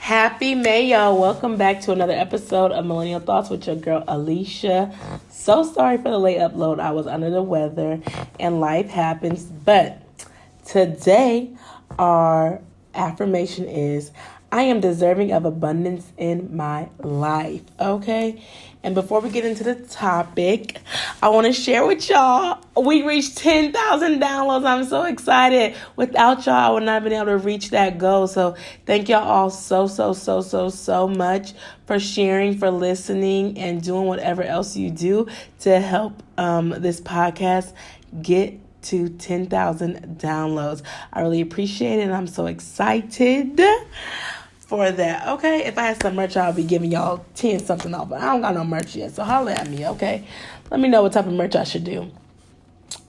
Happy May, y'all. Welcome back to another episode of Millennial Thoughts with your girl, Alicia. So sorry for the late upload. I was under the weather and life happens. But today, our affirmation is, I am deserving of abundance in my life. Okay? And before we get into the topic, I want to share with y'all, we reached 10,000 downloads. I'm so excited. Without y'all, I would not have been able to reach that goal. So thank y'all all so much for sharing, for listening, and doing whatever else you do to help this podcast get to 10,000 downloads. I really appreciate it, and I'm so excited for that. Okay, if I had some merch, I'll be giving y'all 10 something off, but I don't got no merch yet, so holler at me. Okay, let me know what type of merch I should do.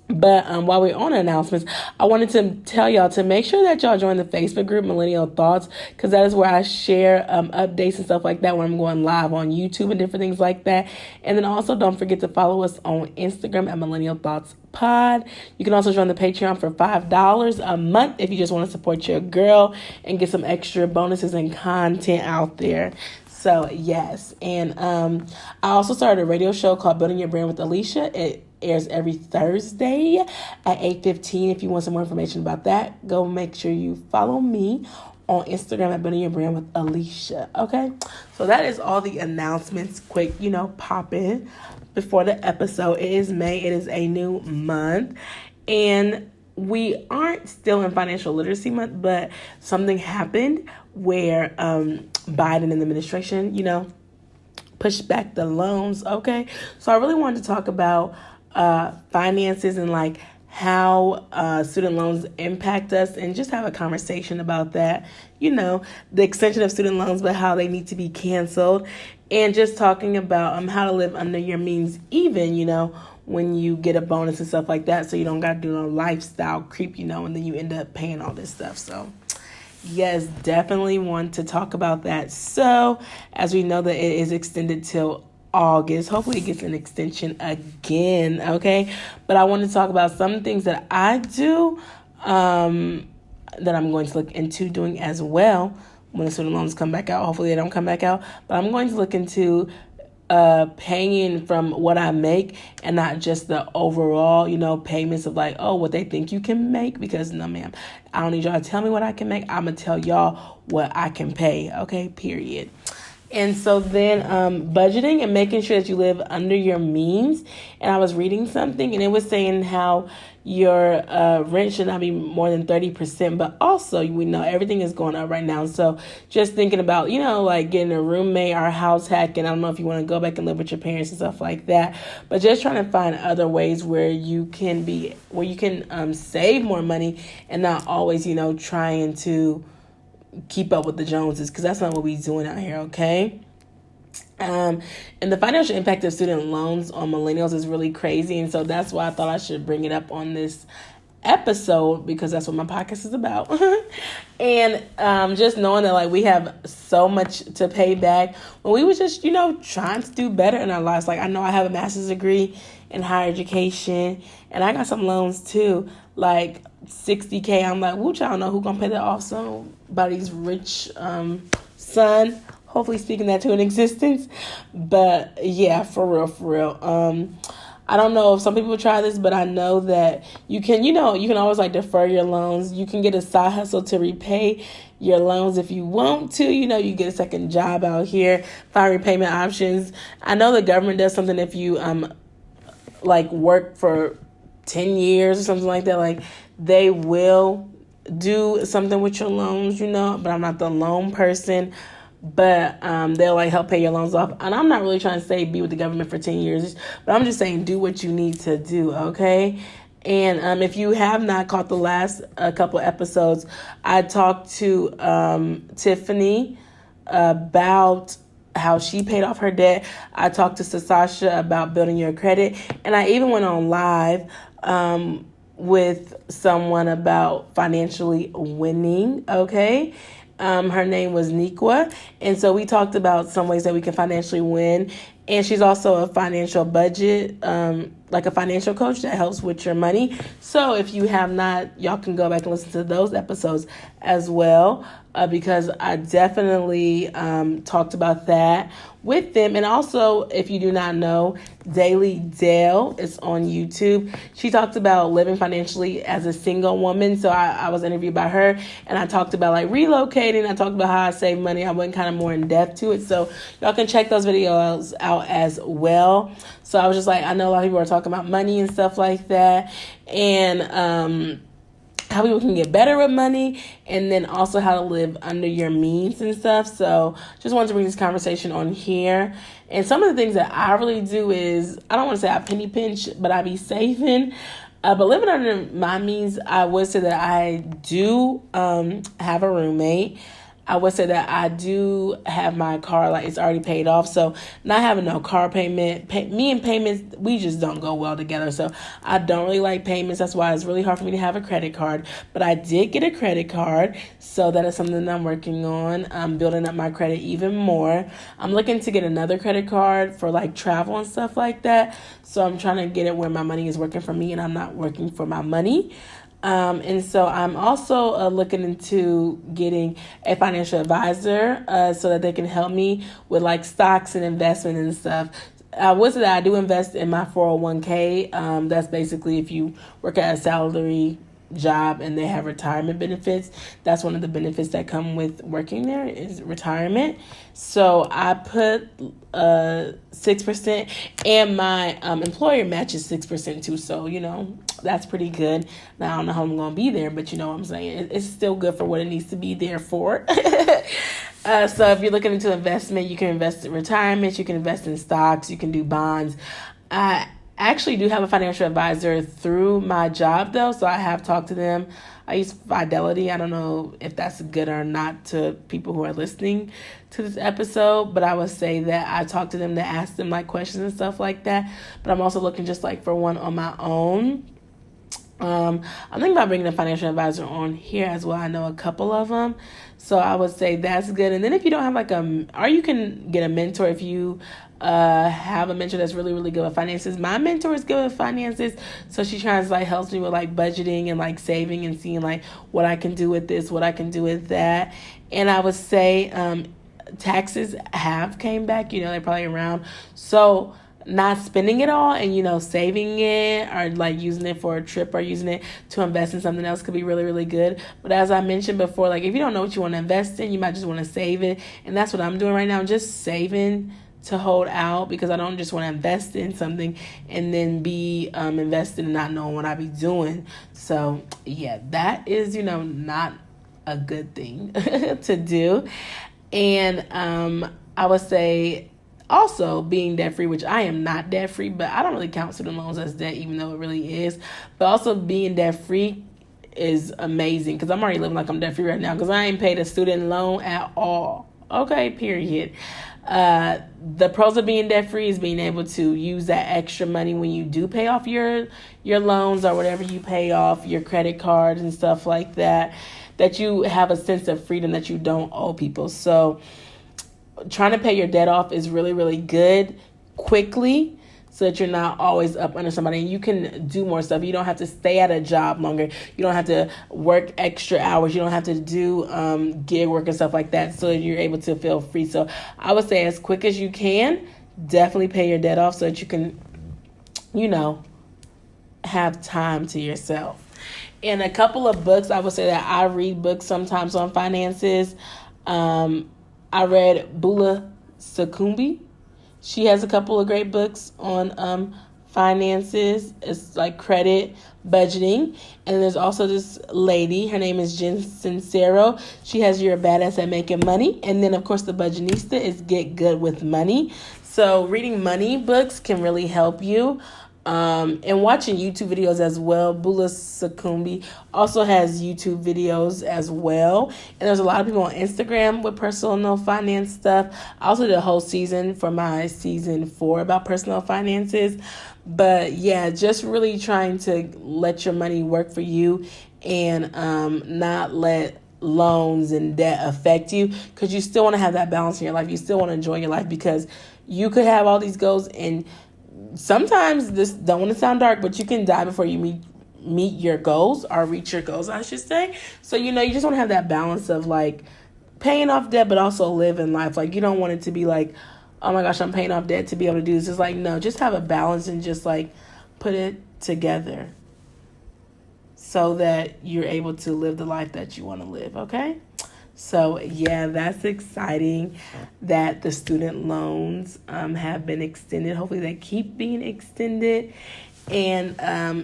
But while we're on announcements, I wanted to tell y'all to make sure that y'all join the Facebook group Millennial Thoughts, because that is where I share updates and stuff like that when I'm going live on YouTube and different things like that. And then also don't forget to follow us on Instagram at Millennial Thoughts Pod. You can also join the Patreon for $5 a month if you just want to support your girl and get some extra bonuses and content out there. So yes, and I also started a radio show called Building Your Brand with Alicia. It airs every Thursday at 8:15. If you want some more information about that, go make sure you follow me on Instagram at Building Your Brand with Alicia. Okay, so that is all the announcements. Quick, pop in before the episode. It is May. It is a new month, and we aren't still in financial literacy month, but something happened where Biden and the administration, pushed back the loans. Okay, so I really wanted to talk about finances and like how student loans impact us, and just have a conversation about that. The extension of student loans, but how they need to be canceled, and just talking about how to live under your means, even when you get a bonus and stuff like that, so you don't got to do no lifestyle creep, and then you end up paying all this stuff. So yes, definitely want to talk about that. So as we know that it is extended till August, hopefully it gets an extension again. Okay, but I want to talk about some things that I do that I'm going to look into doing as well when the student loans come back out. Hopefully they don't come back out, but I'm going to look into paying from what I make and not just the overall, payments of like, what they think you can make. Because no, ma'am, I don't need y'all to tell me what I can make. I'm going to tell y'all what I can pay. Okay, period. And so then budgeting and making sure that you live under your means. And I was reading something, and it was saying how your rent should not be more than 30%. But also, we know everything is going up right now. So just thinking about, like getting a roommate or house hacking. I don't know if you want to go back and live with your parents and stuff like that. But just trying to find other ways where you can save more money and not always, trying to keep up with the Joneses, because that's not what we're doing out here. Okay. And the financial impact of student loans on millennials is really crazy, and so that's why I thought I should bring it up on this episode, because that's what my podcast is about. And just knowing that like we have so much to pay back when we was just trying to do better in our lives. Like I know I have a master's degree in higher education, and I got some loans too, like $60,000. I'm like, woo, I don't know who gonna pay that off. So somebody's rich son, hopefully speaking that to an existence. But yeah, for real. I don't know if some people try this, but I know that you can always like defer your loans. You can get a side hustle to repay your loans if you want to. You get a second job out here, find repayment options. I know the government does something if you like work for 10 years or something like that. Like they will do something with your loans, but I'm not the loan person. But they'll like help pay your loans off. And I'm not really trying to say be with the government for 10 years, but I'm just saying do what you need to do, okay? And if you have not caught the last couple episodes, I talked to Tiffany about how she paid off her debt. I talked to Sasha about building your credit. And I even went on live with someone about financially winning, okay? Her name was Nikwa. And so we talked about some ways that we can financially win. And she's also a financial budget, like a financial coach that helps with your money. So if you have not, y'all can go back and listen to those episodes as well. because I definitely talked about that with them. And also, if you do not know, Daily Dale is on YouTube. She talked about living financially as a single woman. So I was interviewed by her, and I talked about like relocating. I talked about how I save money. I went kind of more in depth to it. So y'all can check those videos out as well. So I was just like, I know a lot of people are talking about money and stuff like that. And how people can get better with money, and then also how to live under your means and stuff. So just wanted to bring this conversation on here. And some of the things that I really do is, I don't want to say I penny pinch, but I be saving. But living under my means, I would say that I do have a roommate. I would say that I do have my car, like it's already paid off. So not having no car payment, me and payments, we just don't go well together. So I don't really like payments. That's why it's really hard for me to have a credit card. But I did get a credit card. So that is something that I'm working on. I'm building up my credit even more. I'm looking to get another credit card for like travel and stuff like that. So I'm trying to get it where my money is working for me and I'm not working for my money. And so I'm also looking into getting a financial advisor so that they can help me with like stocks and investment and stuff. I would say that I do invest in my 401k. That's basically if you work at a salary job and they have retirement benefits. That's one of the benefits that come with working there is retirement. So I put 6%, and my employer matches 6% too. So, that's pretty good. Now, I don't know how I'm going to be there, but you know what I'm saying? It's still good for what it needs to be there for. So if you're looking into investment, you can invest in retirement, you can invest in stocks, you can do bonds. I actually do have a financial advisor through my job, though, so I have talked to them. I use Fidelity. I don't know if that's good or not to people who are listening to this episode, but I would say that I talked to them to ask them like questions and stuff like that. But I'm also looking just like for one on my own. I'm thinking about bringing a financial advisor on here as well. I know a couple of them. So I would say that's good. And then if you don't have or you can get a mentor if you have a mentor that's really, really good with finances. My mentor is good with finances. So she tries to helps me with budgeting and saving and seeing what I can do with this, what I can do with that. And I would say taxes have came back, they're probably around. So not spending it all and, saving it or using it for a trip or using it to invest in something else could be really, really good. But as I mentioned before, if you don't know what you want to invest in, you might just want to save it. And that's what I'm doing right now. I'm just saving to hold out because I don't just want to invest in something and then be invested and not knowing what I be doing. So yeah, that is, not a good thing to do. And I would say also being debt-free, which I am not debt-free, but I don't really count student loans as debt, even though it really is. But also being debt-free is amazing because I'm already living like I'm debt-free right now because I ain't paid a student loan at all. Okay, period. The pros of being debt-free is being able to use that extra money when you do pay off your loans or whatever you pay off, your credit cards and stuff like that, that you have a sense of freedom that you don't owe people. So trying to pay your debt off is really, really good quickly so that you're not always up under somebody and you can do more stuff. You don't have to stay at a job longer. You don't have to work extra hours. You don't have to do gig work and stuff like that so you're able to feel free. So I would say as quick as you can, definitely pay your debt off so that you can, have time to yourself. And a couple of books, I would say that I read books sometimes on finances. I read Bula Sukumbi. She has a couple of great books on finances. It's credit, budgeting. And there's also this lady. Her name is Jen Sincero. She has You're a Badass at Making Money. And then, of course, the Budgetnista is Get Good with Money. So reading money books can really help you. And watching YouTube videos as well. Bula Sukumbi also has YouTube videos as well. And there's a lot of people on Instagram with personal finance stuff. I also did a whole season for my season 4 about personal finances. But yeah, just really trying to let your money work for you and not let loans and debt affect you, because you still want to have that balance in your life. You still want to enjoy your life because you could have all these goals and sometimes this don't want to sound dark, but you can die before you meet your goals or reach your goals, I should say. So, you just want to have that balance of paying off debt, but also living life. Like, you don't want it to be like, oh my gosh, I'm paying off debt to be able to do this. It's like, no, just have a balance and just like put it together so that you're able to live the life that you want to live, okay? So, yeah, that's exciting that the student loans have been extended. Hopefully they keep being extended. And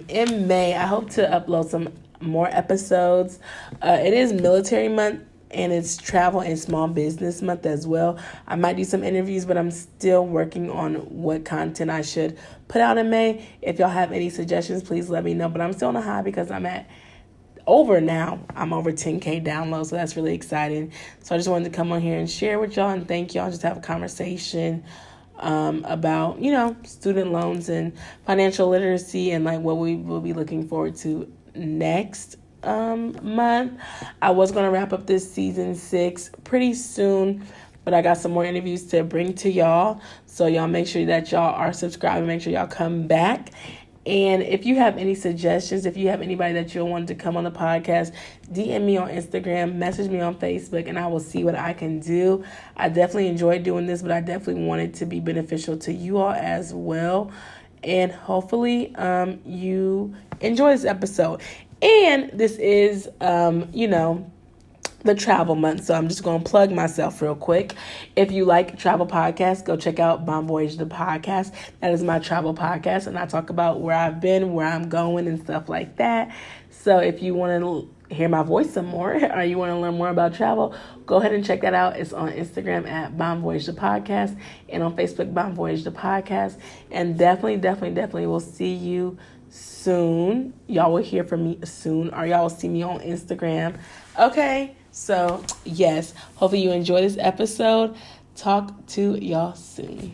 in May, I hope to upload some more episodes. It is Military Month, and it's Travel and Small Business Month as well. I might do some interviews, but I'm still working on what content I should put out in May. If y'all have any suggestions, please let me know. But I'm still on a high because I'm over 10K downloads, so that's really exciting. So I just wanted to come on here and share with y'all and thank y'all. Just have a conversation about, student loans and financial literacy and like what we will be looking forward to next month. I was going to wrap up this season 6 pretty soon, but I got some more interviews to bring to y'all. So y'all make sure that y'all are subscribed. Make sure y'all come back. And if you have any suggestions, if you have anybody that you want to come on the podcast, DM me on Instagram, message me on Facebook, and I will see what I can do. I definitely enjoy doing this, but I definitely want it to be beneficial to you all as well. And hopefully you enjoy this episode. And this is, the travel month. So I'm just going to plug myself real quick. If you like travel podcasts, go check out Bon Voyage the podcast. That is my travel podcast. And I talk about where I've been, where I'm going and stuff like that. So if you want to hear my voice some more or you want to learn more about travel, go ahead and check that out. It's on Instagram at Bon Voyage the podcast and on Facebook, Bon Voyage the podcast. And definitely will see you soon. Y'all will hear from me soon, or y'all will see me on Instagram. Okay. So, yes, hopefully you enjoy this episode. Talk to y'all soon.